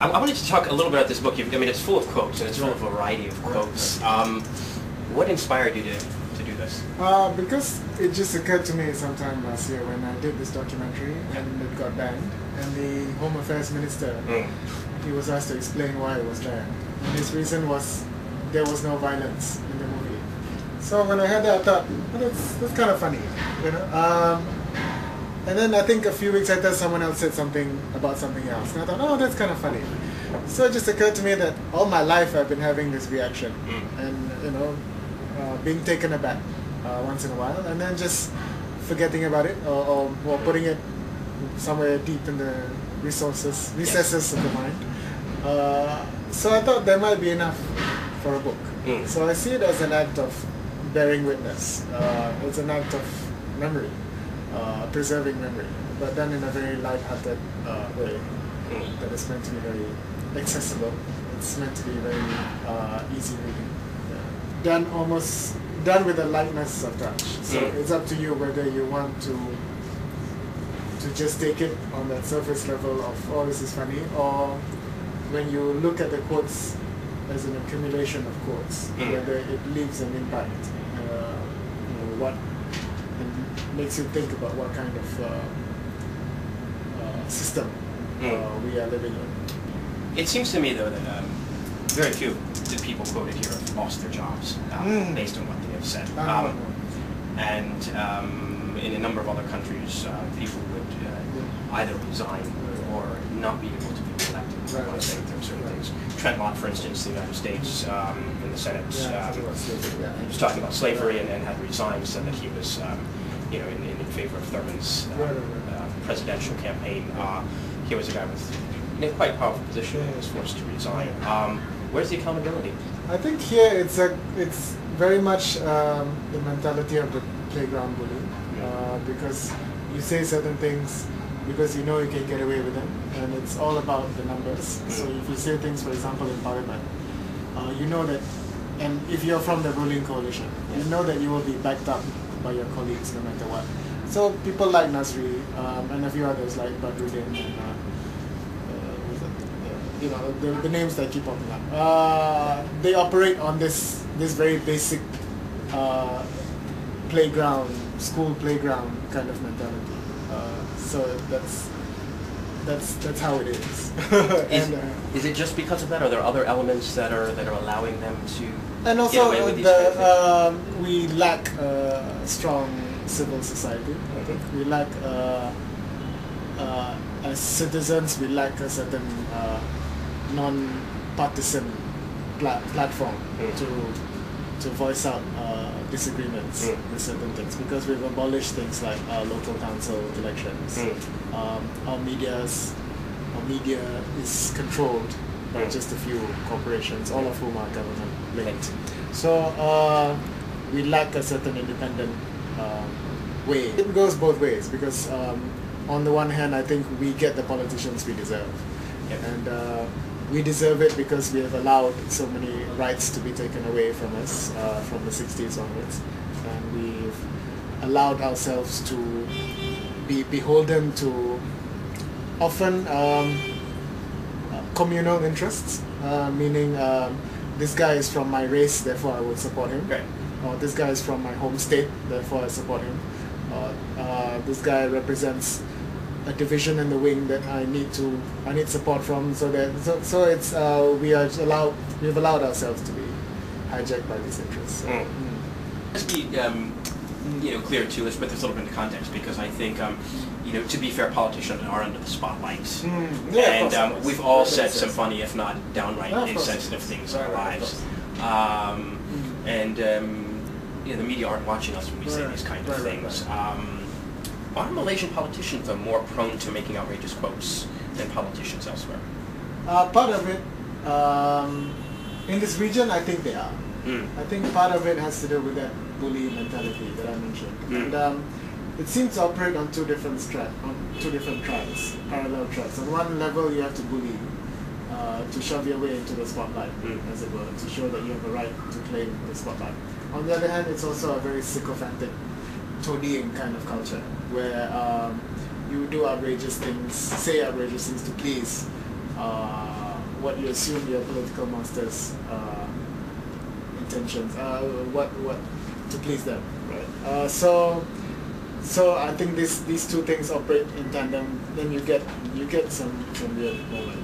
I wanted to talk a little bit about this book. I mean, it's full of quotes, and it's full of a variety of quotes. What inspired you to do this? Because it just occurred to me sometime last year when I did this documentary and it got banned, and the Home Affairs Minister, he was asked to explain why it was banned. And his reason was there was no violence in the movie. So when I heard that, I thought, well, that's kind of funny, you know. And then I think a few weeks later, someone else said something about something else. And I thought, oh, that's kind of funny. So it just occurred to me that all my life I've been having this reaction. And, you know, being taken aback once in a while. And then just forgetting about it or putting it somewhere deep in the recesses of the mind. So I thought there might be enough for a book. So I see it as an act of bearing witness. It's an act of memory. Preserving memory, but done in a very light-hearted way that is meant to be very accessible. It's meant to be very easy reading. Done with a lightness of touch. So it's up to you whether you want to just take it on that surface level of, oh, this is funny, or when you look at the quotes as an accumulation of quotes, whether it leaves an impact. What makes you think about what kind of system we are living in. It seems to me, though, that very few of the people quoted here have lost their jobs based on what they have said. And in a number of other countries, people would either resign or not be able to be elected. There are certain things. Trent Lott, for instance, in the United States, in the Senate, he was talking about slavery and had resigned, said that he was in favor of Thurman's presidential campaign. He was a guy with a quite powerful position and was forced to resign. Where's the accountability? I think here it's very much the mentality of the playground bully, because you say certain things because you know you can get away with them, and it's all about the numbers. So if you say things, for example, in Parliament, you know that, and if you're from the ruling coalition, you know that you will be backed up by your colleagues no matter what. So people like Nasri and a few others like Badruddin and the names that keep popping up. They operate on this very basic school playground kind of mentality. So that's how it is. Is it just because of that, or are there other elements that are allowing them to? And also, get away with these we lack a strong civil society. I think we lack, as citizens, we lack a certain non-partisan platform to voice out disagreements with certain things, because we've abolished things like local council elections. Our media is controlled by just a few corporations, all of whom are government linked. So we lack a certain independent way. It goes both ways, because on the one hand, I think we get the politicians we deserve. And we deserve it because we have allowed so many rights to be taken away from us from the 60s onwards. And we've allowed ourselves to be beholden to often communal interests, meaning this guy is from my race, therefore I would support him. Or this guy is from my home state, therefore I support him. Or this guy represents a division in the wing that I need support from. So it's we've allowed ourselves to be hijacked by these interests. So, Let's be clear too. Let's put this a little bit into context, because I think to be fair, politicians are under the spotlight, and we've all said some funny, if not downright insensitive things in our lives. And the media aren't watching us when we say these kinds of things. Are Malaysian politicians more prone to making outrageous quotes than politicians elsewhere? Part of it, in this region, I think they are. I think part of it has to do with that bully mentality that I mentioned. And it seems to operate on two different tracks, parallel tracks. On one level, you have to bully to shove your way into the spotlight, as it were, to show that you have a right to claim the spotlight. On the other hand, it's also a very sycophantic, toadying kind of culture, where you do outrageous things, say outrageous things to please what you assume your political masters' intentions, what to please them, right? So I think these two things operate in tandem. Then you get some weird moments.